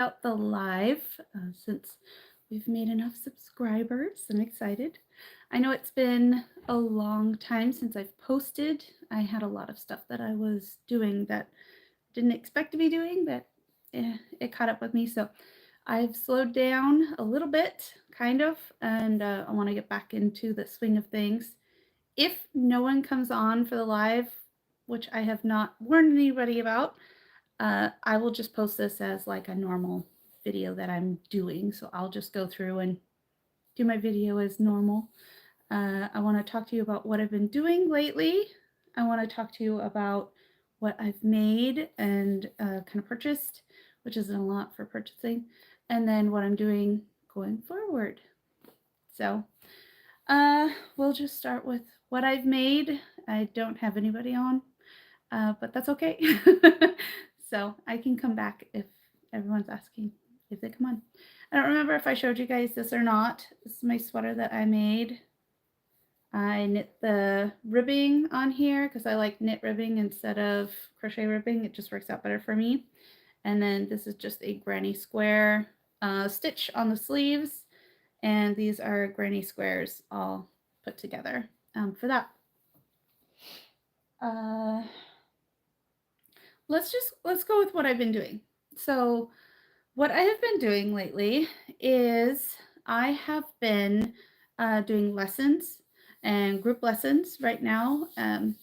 out the live since we've made enough subscribers. I'm excited. I know it's been a long time since I've posted. I had a lot of stuff that I was doing that didn't expect to be doing, but it caught up with me. So I've slowed down a little bit, kind of, and I want to get back into the swing of things. If no one comes on for the live, which I have not warned anybody about, I will just post this as like a normal video that I'm doing. So I'll just go through and do my video as normal. I want to talk to you about what I've been doing lately. I want to talk to you about what I've made and kind of purchased, which isn't a lot for purchasing, and then what I'm doing going forward. So we'll just start with what I've made. I don't have anybody on, but that's okay. So I can come back if everyone's asking if they come on. I don't remember if I showed you guys this or not. This is my sweater that I made. I knit the ribbing on here because I like knit ribbing instead of crochet ribbing. It just works out better for me. And then this is just a granny square stitch on the sleeves. And these are granny squares all put together for that. Let's go with what I've been doing. So what I have been doing lately is I have been doing lessons and group lessons right now, and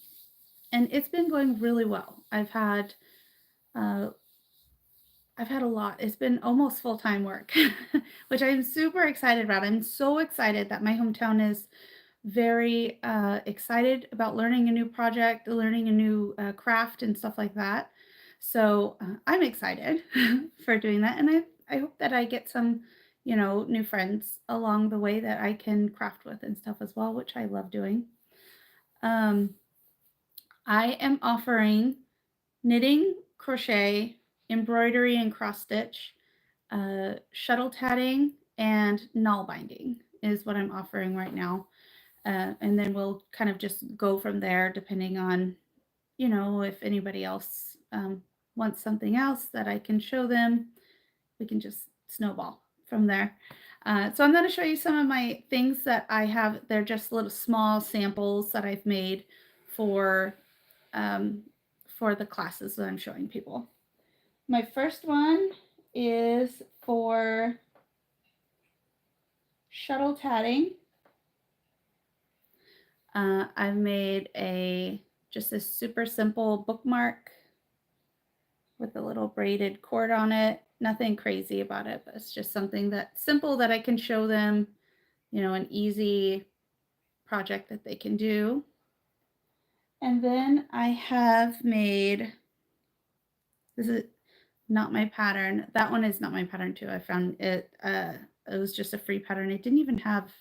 it's been going really well. I've had a lot. It's been almost full-time work, which I'm super excited about. I'm so excited that my hometown is very excited about learning a new project, learning a new craft and stuff like that. So I'm excited for doing that. And I hope that I get some, new friends along the way that I can craft with and stuff as well, which I love doing. I am offering knitting, crochet, embroidery and cross stitch, shuttle tatting, and null binding is what I'm offering right now. And then we'll kind of just go from there depending on, if anybody else wants something else that I can show them, we can just snowball from there. So I'm going to show you some of my things that I have. They're just little small samples that I've made for the classes that I'm showing people. My first one is for shuttle tatting. I've made just a super simple bookmark with a little braided cord on it. Nothing crazy about it, but it's just something that's simple that I can show them, an easy project that they can do. And then I have made, this is not my pattern. That one is not my pattern too. I found it, it was just a free pattern. It didn't even have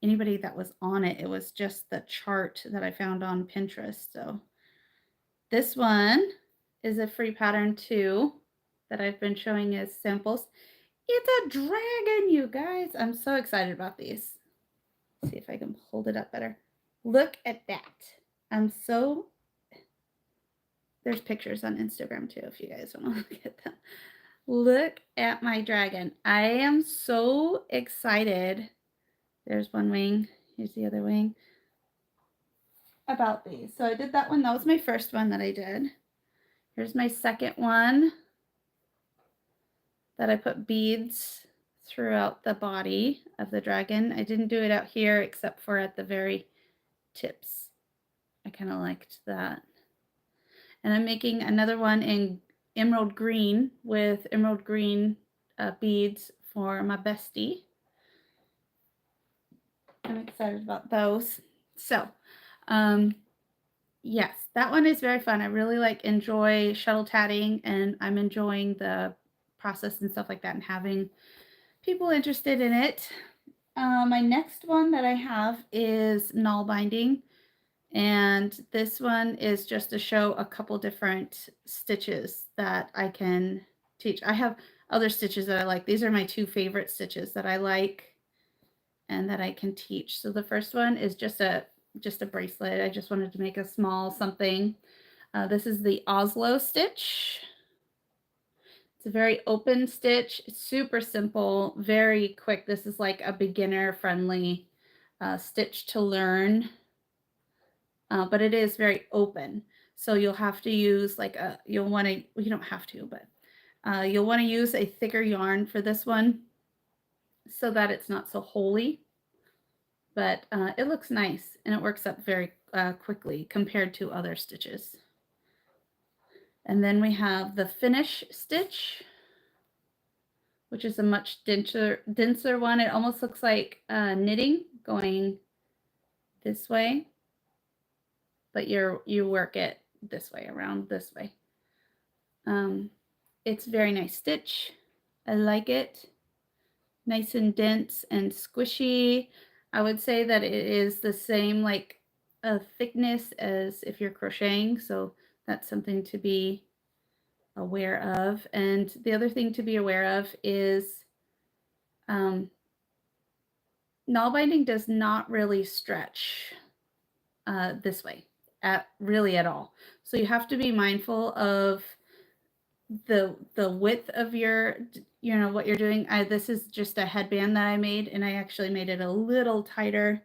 anybody that was on it. It was just the chart that I found on Pinterest. So this one is a free pattern too that I've been showing as samples. It's a dragon, you guys. I'm so excited about these. Let's see if I can hold it up better. Look at that. There's pictures on Instagram too if you guys want to look at them. Look at my dragon. I am so excited. There's one wing. Here's the other wing. About these. So I did that one. That was my first one that I did. Here's my second one that I put beads throughout the body of the dragon. I didn't do it out here except for at the very tips. I kind of liked that. And I'm making another one in emerald green with emerald green beads for my bestie. I'm excited about those. So, yes, that one is very fun. I really enjoy shuttle tatting, and I'm enjoying the process and stuff like that and having people interested in it. My next one that I have is null binding, and this one is just to show a couple different stitches that I can teach. I have other stitches that I like. These are my two favorite stitches that I like and that I can teach. So the first one is just a bracelet. I just wanted to make a small something. This is the Oslo stitch. It's a very open stitch, super simple, very quick. This is like a beginner friendly stitch to learn, but it is very open. So you'll have to use like you'll want to, well, you don't have to, but you'll want to use a thicker yarn for this one so that it's not so holey. But it looks nice and it works up very quickly compared to other stitches. And then we have the finish stitch, which is a much denser one. It almost looks like knitting going this way, but you work it this way, around this way. It's very nice stitch. I like it. Nice and dense and squishy. I would say that it is the same like a thickness as if you're crocheting, so that's something to be aware of. And the other thing to be aware of is knot binding does not really stretch this way at all. So you have to be mindful of the width of your, you know, what you're doing. This is just a headband that I made, and I actually made it a little tighter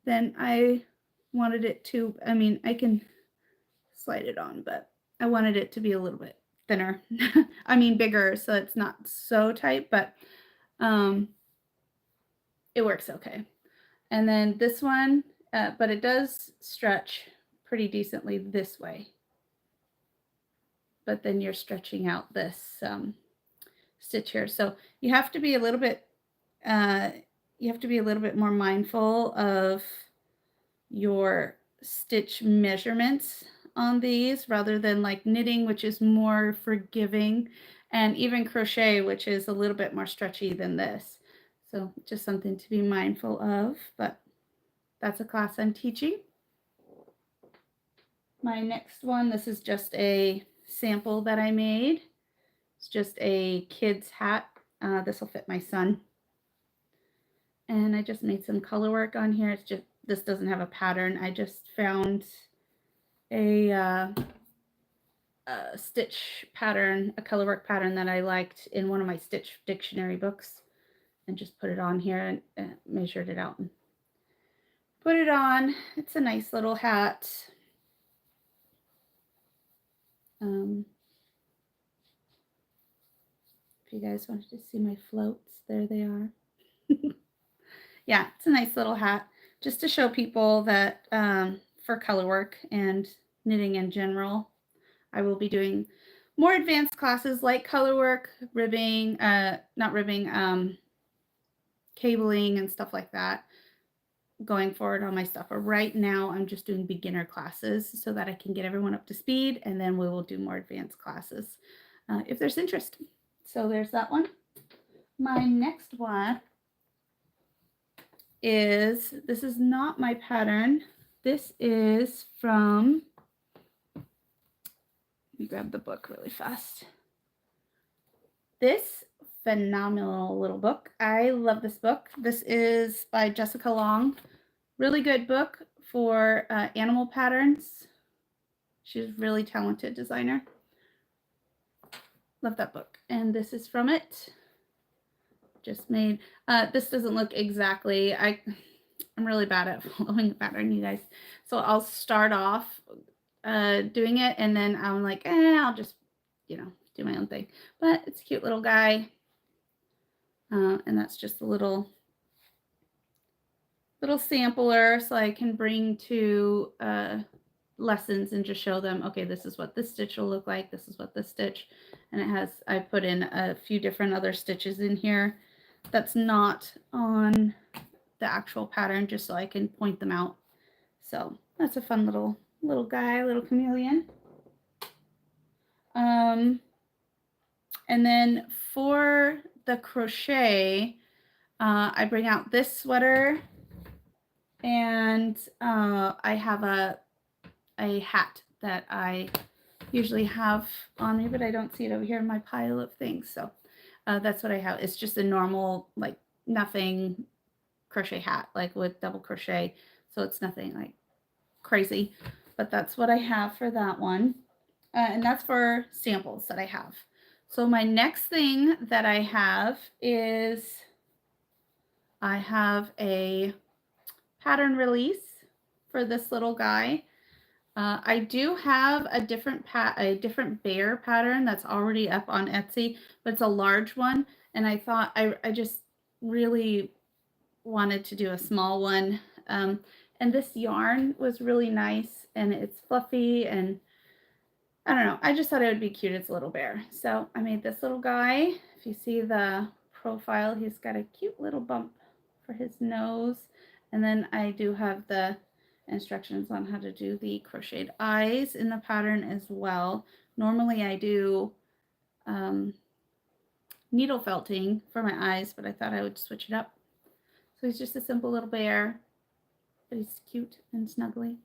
than I wanted it to. I mean, I can slide it on, but I wanted it to be a little bit thinner. I mean, bigger, so it's not so tight, but it works okay. And then this one, but it does stretch pretty decently this way. But then you're stretching out this stitch here. So you have to be a little bit, more mindful of your stitch measurements on these rather than like knitting, which is more forgiving, and even crochet, which is a little bit more stretchy than this. So just something to be mindful of, but that's a class I'm teaching. My next one, this is just a sample that I made. It's just a kid's hat. This will fit my son. And I just made some color work on here. It's just, this doesn't have a pattern. I just found a stitch pattern, a color work pattern that I liked in one of my stitch dictionary books, and just put it on here and measured it out and put it on. It's a nice little hat. If you guys wanted to see my floats, there they are. Yeah, it's a nice little hat just to show people that for color work and knitting in general, I will be doing more advanced classes like color work, ribbing, not ribbing, cabling and stuff like that going forward on my stuff. But right now I'm just doing beginner classes so that I can get everyone up to speed, and then we will do more advanced classes if there's interest. So there's that one. My next one is, this is not my pattern. This is from, let me grab the book really fast. This phenomenal little book. I love this book. This is by Jessica Long. Really good book for animal patterns. She's a really talented designer. Love that book. And this is from it. Just made, this doesn't look exactly, I'm really bad at following the pattern, you guys. So I'll start off doing it, and then I'm like, I'll just, you know, do my own thing. But it's a cute little guy. And that's just a little sampler, so I can bring to lessons and just show them, okay, this is what this stitch will look like. This is what this stitch, and it has, I put in a few different other stitches in here that's not on the actual pattern, just so I can point them out. So that's a fun little guy, little chameleon. And then for the crochet, I bring out this sweater, and I have a hat that I usually have on me, but I don't see it over here in my pile of things. So that's what I have. It's just a normal, like, nothing crochet hat, like with double crochet. So it's nothing like crazy, but that's what I have for that one. And that's for samples that I have. So my next thing that I have is I have a pattern release for this little guy. I do have a different bear pattern that's already up on Etsy, but it's a large one, and I thought I just really wanted to do a small one. And this yarn was really nice, and it's fluffy, and I don't know. I just thought it would be cute as a little bear. So I made this little guy. If you see the profile, he's got a cute little bump for his nose. And then I do have the instructions on how to do the crocheted eyes in the pattern as well. Normally I do needle felting for my eyes, but I thought I would switch it up. So he's just a simple little bear, but he's cute and snuggly.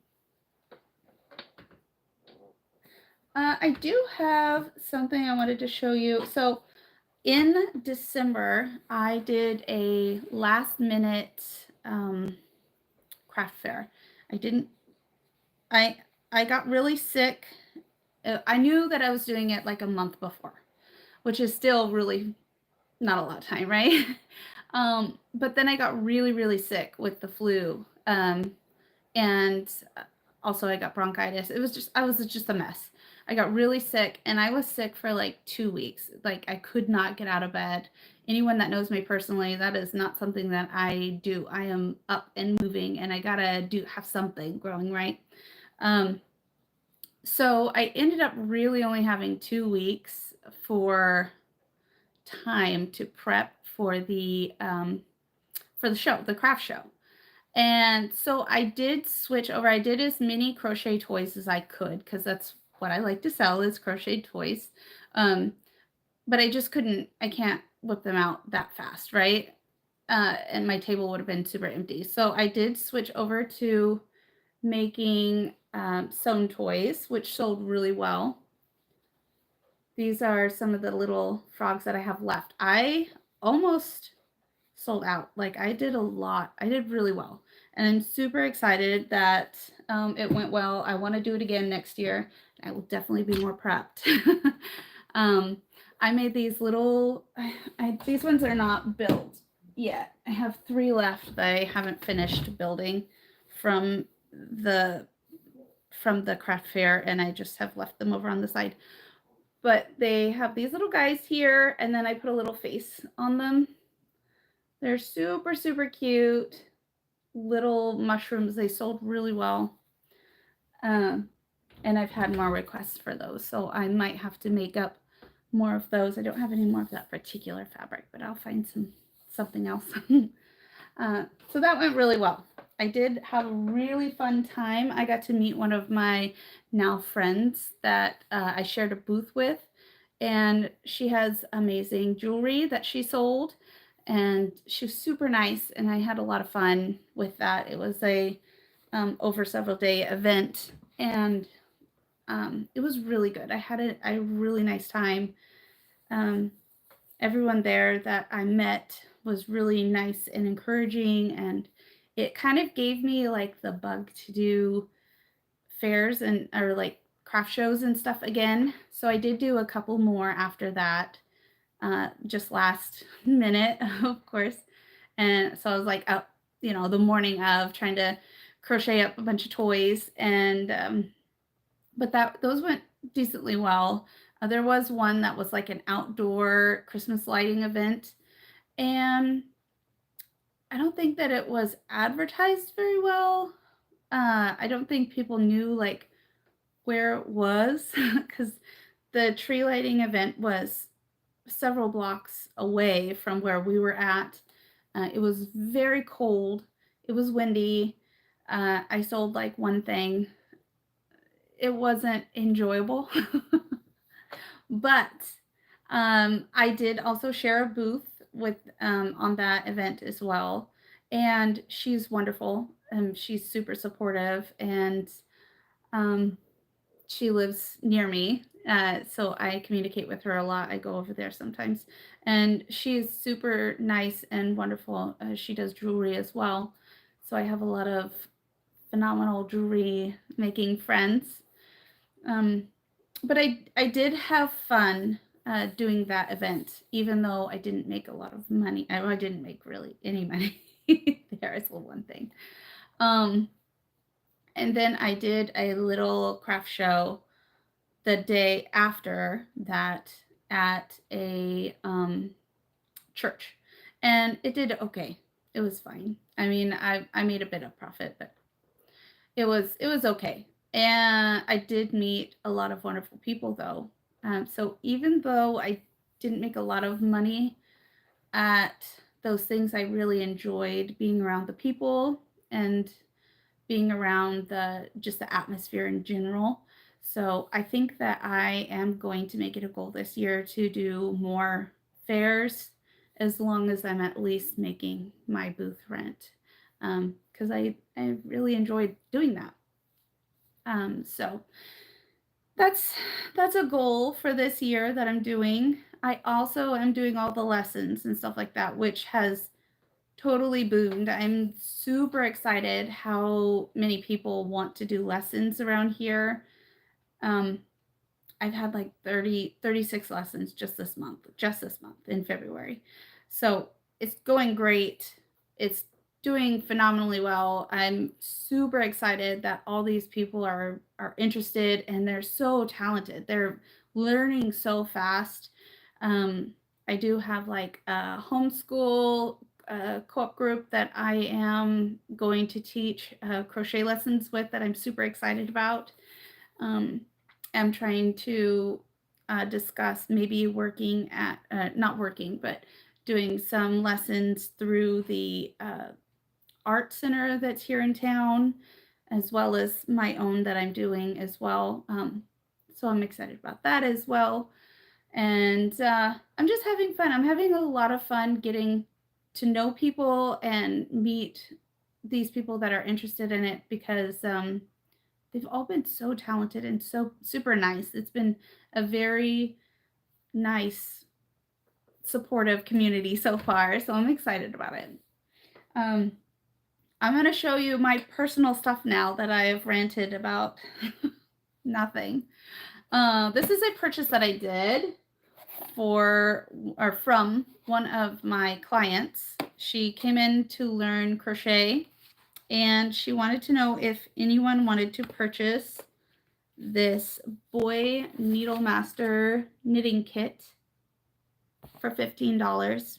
I do have something I wanted to show you. So in December, I did a last minute craft fair. I got really sick. I knew that I was doing it like a month before, which is still really not a lot of time, right? But then I got really, really sick with the flu. And also I got bronchitis. I was just a mess. I got really sick, and I was sick for like 2 weeks. Like I could not get out of bed. Anyone that knows me personally, that is not something that I do. I am up and moving, and I gotta have something growing, right? So I ended up really only having 2 weeks for time to prep for the show, the craft show. And so I did switch over. I did as many crochet toys as I could, because that's what I like to sell, is crochet toys. But I just I can't whip them out that fast, right? And my table would have been super empty. So I did switch over to making sewn toys, which sold really well. These are some of the little frogs that I have left. I almost sold out. Like I did a lot. I did really well. And I'm super excited that it went well. I want to do it again next year. I will definitely be more prepped. I made these little, these ones are not built yet. I have 3 left that I haven't finished building from the craft fair, and I just have left them over on the side. But they have these little guys here, and then I put a little face on them. They're super, super cute little mushrooms. They sold really well. And I've had more requests for those, so I might have to make up more of those. I don't have any more of that particular fabric, but I'll find something else. So that went really well. I did have a really fun time. I got to meet one of my now friends that I shared a booth with, and she has amazing jewelry that she sold, and she was super nice, and I had a lot of fun with that. It was a over several day event, and it was really good. I had a really nice time. Everyone there that I met was really nice and encouraging, and it kind of gave me like the bug to do fairs or like craft shows and stuff again. So I did do a couple more after that, just last minute, of course. And so I was like up, the morning of, trying to crochet up a bunch of toys, and but those went decently well. There was one that was like an outdoor Christmas lighting event, and I don't think that it was advertised very well. I don't think people knew like where it was, because the tree lighting event was several blocks away from where we were at. It was very cold. It was windy. I sold like one thing. It wasn't enjoyable. But I did also share a booth with on that event as well, and she's wonderful. She's super supportive, and she lives near me, so I communicate with her a lot. I go over there sometimes, and she's super nice and wonderful. She does jewelry as well, so I have a lot of phenomenal jewelry making friends. But I did have fun doing that event, even though I didn't make a lot of money. I didn't make really any money. There is one thing. Um, and then I did a little craft show the day after that at a church, and it did okay. It was fine. I mean, I made a bit of profit, but it was okay. And I did meet a lot of wonderful people though. So even though I didn't make a lot of money at those things, I really enjoyed being around the people and being around the just the atmosphere in general. So I think that I am going to make it a goal this year to do more fairs as long as I'm at least making my booth rent. Because I really enjoyed doing that. So that's a goal for this year that I'm doing. I also am doing all the lessons and stuff like that, which has totally boomed. I'm super excited how many people want to do lessons around here. Um, I've had like 36 lessons just this month in February. So it's going great. It's doing phenomenally well. I'm super excited that all these people are interested and they're so talented. They're learning so fast. Um, I do have like a homeschool co-op group that I am going to teach crochet lessons with that I'm super excited about. Um, I'm trying to discuss maybe working at, not working, but doing some lessons through the art center that's here in town, as well as my own that I'm doing as well. So I'm excited about that as well. And I'm just having fun. I'm having a lot of fun getting to know people and meet these people that are interested in it because they've all been so talented and so super nice. It's been a very nice, supportive community so far. So I'm excited about it. Um, I'm going to show you my personal stuff now that I've ranted about nothing. This is a purchase that I did for or from one of my clients. She came in to learn crochet and she wanted to know if anyone wanted to purchase this Boy Needle Master knitting kit for $15.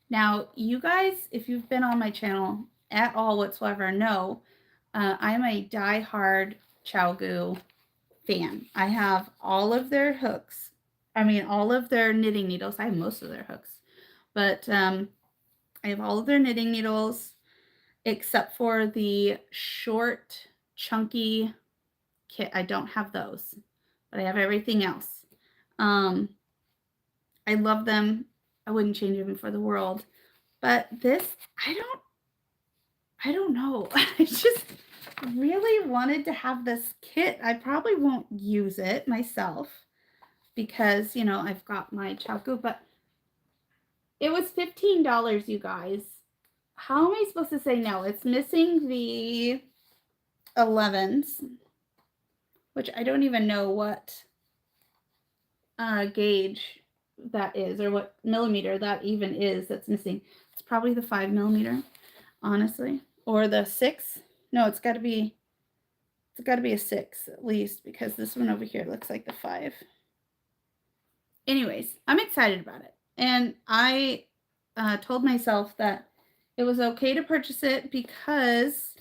Now, you guys, if you've been on my channel at all whatsoever, know I'm a die-hard ChiaoGoo fan. I have all of their hooks. I mean, all of their knitting needles. I have most of their hooks, but I have all of their knitting needles except for the short, chunky kit. I don't have those, but I have everything else. I love them. I wouldn't change them for the world. But this, I don't know. I just really wanted to have this kit. I probably won't use it myself because, you know, I've got my ChiaoGoo, but it was $15, you guys. How am I supposed to say no? It's missing the 11s, which I don't even know what gauge that is or what millimeter that even is that's missing. It's probably the 5 millimeter, honestly, or the 6. No, it's got to be a 6 at least because this one over here looks like the 5. Anyways, I'm excited about it, and I told myself that it was okay to purchase it because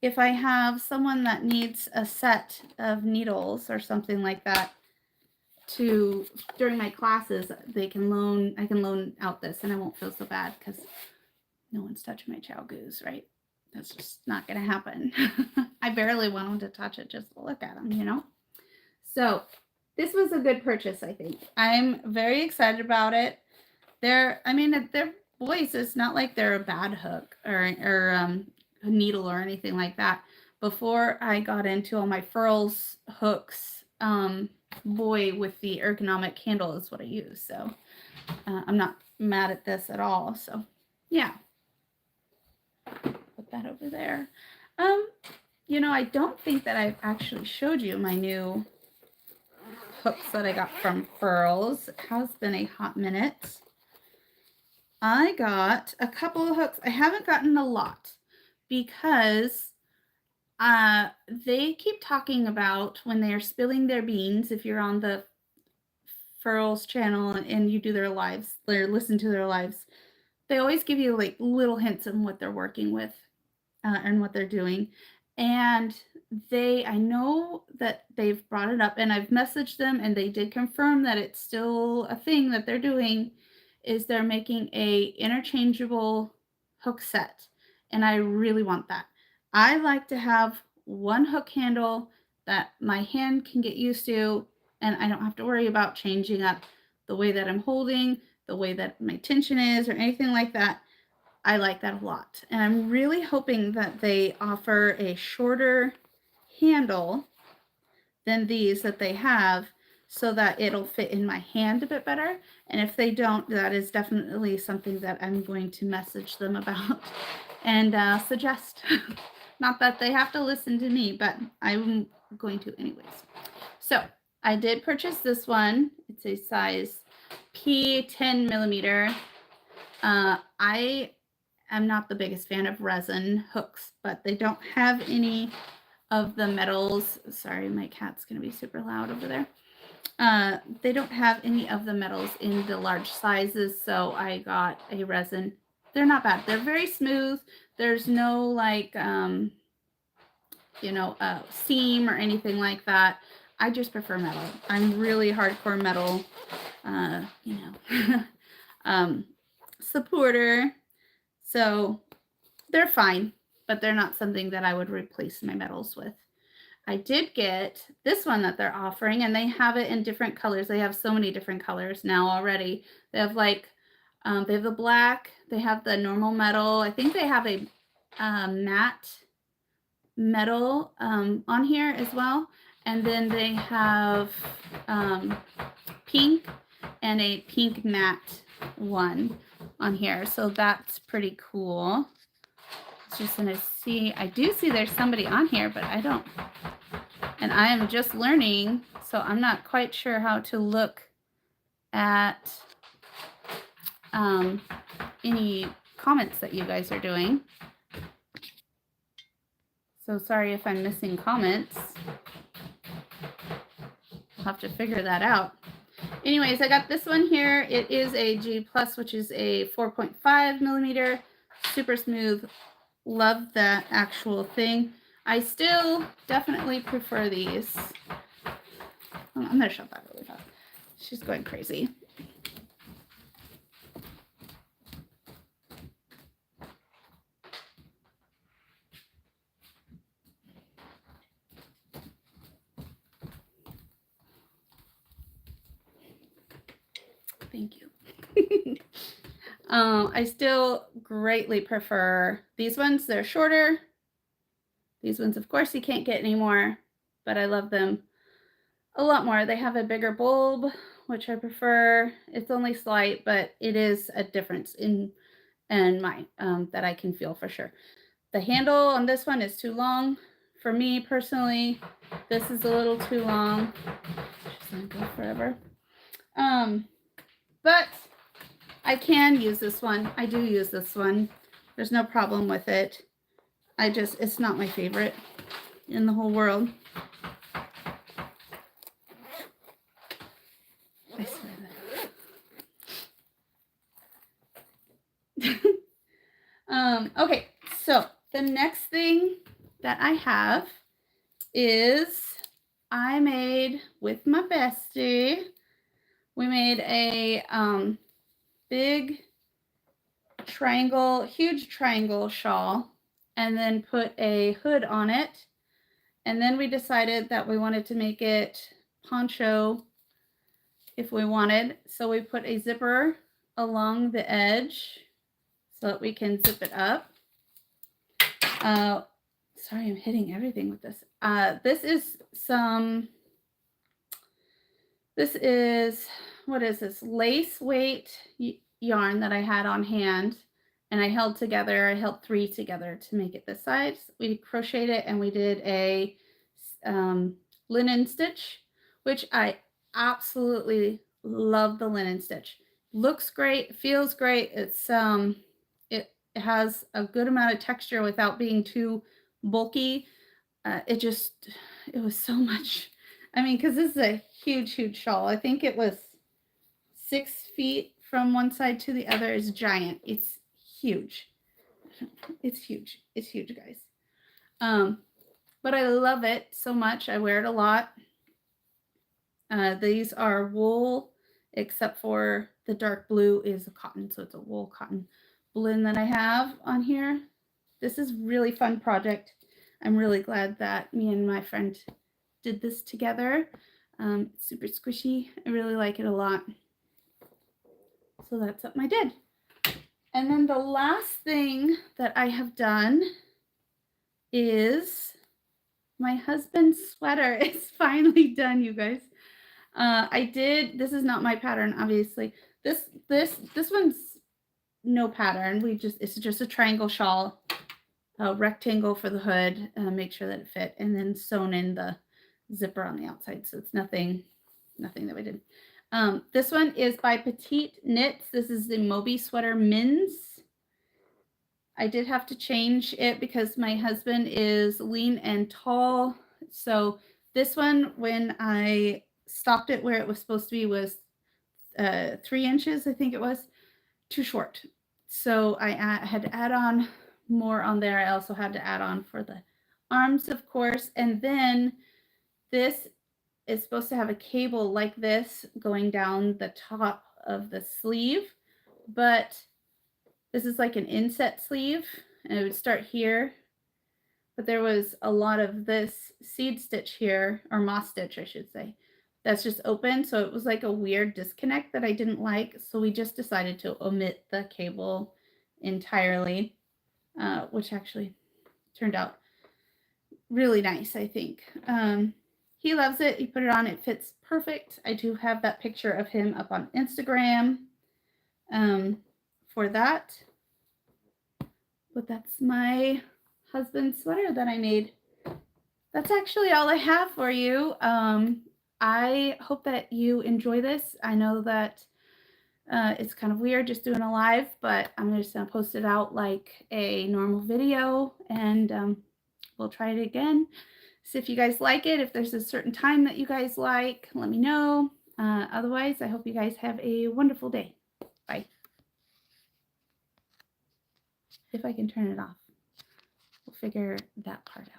if I have someone that needs a set of needles or something like that to during my classes, I can loan out this and I won't feel so bad because no one's touching my ChiaoGoos, right? That's just not gonna happen. I barely want them to touch it just to look at them, you know? So this was a good purchase, I think. I'm very excited about it. They're boys, it's not like they're a bad hook or a needle or anything like that. Before I got into all my furls hooks, boy with the ergonomic handle is what I use. So I'm not mad at this at all. So yeah, put that over there. You know, I don't think that I've actually showed you my new hooks that I got from Furls. It has been a hot minute. I got a couple of hooks. I haven't gotten a lot because they keep talking about when they are spilling their beans, if you're on the Furls channel and you do their lives or listen to their lives, they always give you like little hints on what they're working with and what they're doing. And I know that they've brought it up and I've messaged them and they did confirm that it's still a thing that they're doing, is they're making a interchangeable hook set. And I really want that. I like to have one hook handle that my hand can get used to, and I don't have to worry about changing up the way that I'm holding, the way that my tension is, or anything like that. I like that a lot. And I'm really hoping that they offer a shorter handle than these that they have so that it'll fit in my hand a bit better. And if they don't, that is definitely something that I'm going to message them about and suggest. Not that they have to listen to me, but I'm going to anyways. So I did purchase this one. It's a size P 10 millimeter. I am not the biggest fan of resin hooks, but they don't have any of the metals. Sorry, my cat's going to be super loud over there. They don't have any of the metals in the large sizes, so I got a resin. They're not bad. They're very smooth. There's no like, seam or anything like that. I just prefer metal. I'm really hardcore metal, supporter. So they're fine, but they're not something that I would replace my metals with. I did get this one that they're offering, and they have it in different colors. They have so many different colors now already. They have like, they have the black, they have the normal metal. I think they have a matte metal on here as well. And then they have pink and a pink matte one on here. So that's pretty cool. Just gonna see, I do see there's somebody on here, but I don't, and I am just learning, so I'm not quite sure how to look at any comments that you guys are doing. So sorry if I'm missing comments. I'll have to figure that out. Anyways, I got this one here. It is a G Plus, which is a 4.5 millimeter, super smooth. Love that actual thing. I still definitely prefer these. I'm going to shut that really fast. She's going crazy. Thank you. I still greatly prefer these ones. They're shorter. These ones, of course, you can't get anymore, but I love them a lot more. They have a bigger bulb, which I prefer. It's only slight, but it is a difference in my that I can feel for sure. The handle on this one is too long for me personally. This is a little too long. She's gonna go forever. But I can use this one. I do use this one. There's no problem with it. It's not my favorite in the whole world. I swear that. Okay, so the next thing that I have is I made with my bestie. We made a big triangle, huge triangle shawl, and then put a hood on it. And then we decided that we wanted to make it poncho if we wanted. So we put a zipper along the edge so that we can zip it up. Sorry, I'm hitting everything with this. What is this? Lace weight yarn that I had on hand, and I held 3 together to make it this size. We crocheted it and we did a linen stitch, which I absolutely love the linen stitch. Looks great, feels great. It has a good amount of texture without being too bulky. It just, it was so much. I mean, because this is a huge, huge shawl. I think it was 6 feet from one side to the other. Is giant. It's huge. It's huge. It's huge, guys. But I love it so much. I wear it a lot. These are wool, except for the dark blue is a cotton, so it's a wool cotton blend that I have on here. This is really fun project. I'm really glad that me and my friend did this together. It's super squishy. I really like it a lot. So that's something I did. And then the last thing that I have done is my husband's sweater is finally done, you guys. This is not my pattern, obviously. This one's no pattern. It's just a triangle shawl, a rectangle for the hood, make sure that it fit, and then sewn in the zipper on the outside. So it's nothing that we did. This one is by Petite Knits. This is the Moby Sweater Men's. I did have to change it because my husband is lean and tall. So this one, when I stopped it where it was supposed to be, was 3 inches, I think it was, too short. So I had to add on more on there. I also had to add on for the arms, of course. And then this is supposed to have a cable like this going down the top of the sleeve, but this is like an inset sleeve, and it would start here, but there was a lot of this seed stitch here, or moss stitch, I should say, that's just open. So it was like a weird disconnect that I didn't like. So we just decided to omit the cable entirely, which actually turned out really nice, I think. He loves it. He put it on. It fits perfect. I do have that picture of him up on Instagram for that. But that's my husband's sweater that I made. That's actually all I have for you. I hope that you enjoy this. I know that it's kind of weird just doing a live, but I'm just going to post it out like a normal video, and we'll try it again. So if you guys like it, if there's a certain time that you guys like, let me know. Otherwise, I hope you guys have a wonderful day. Bye. If I can turn it off, we'll figure that part out.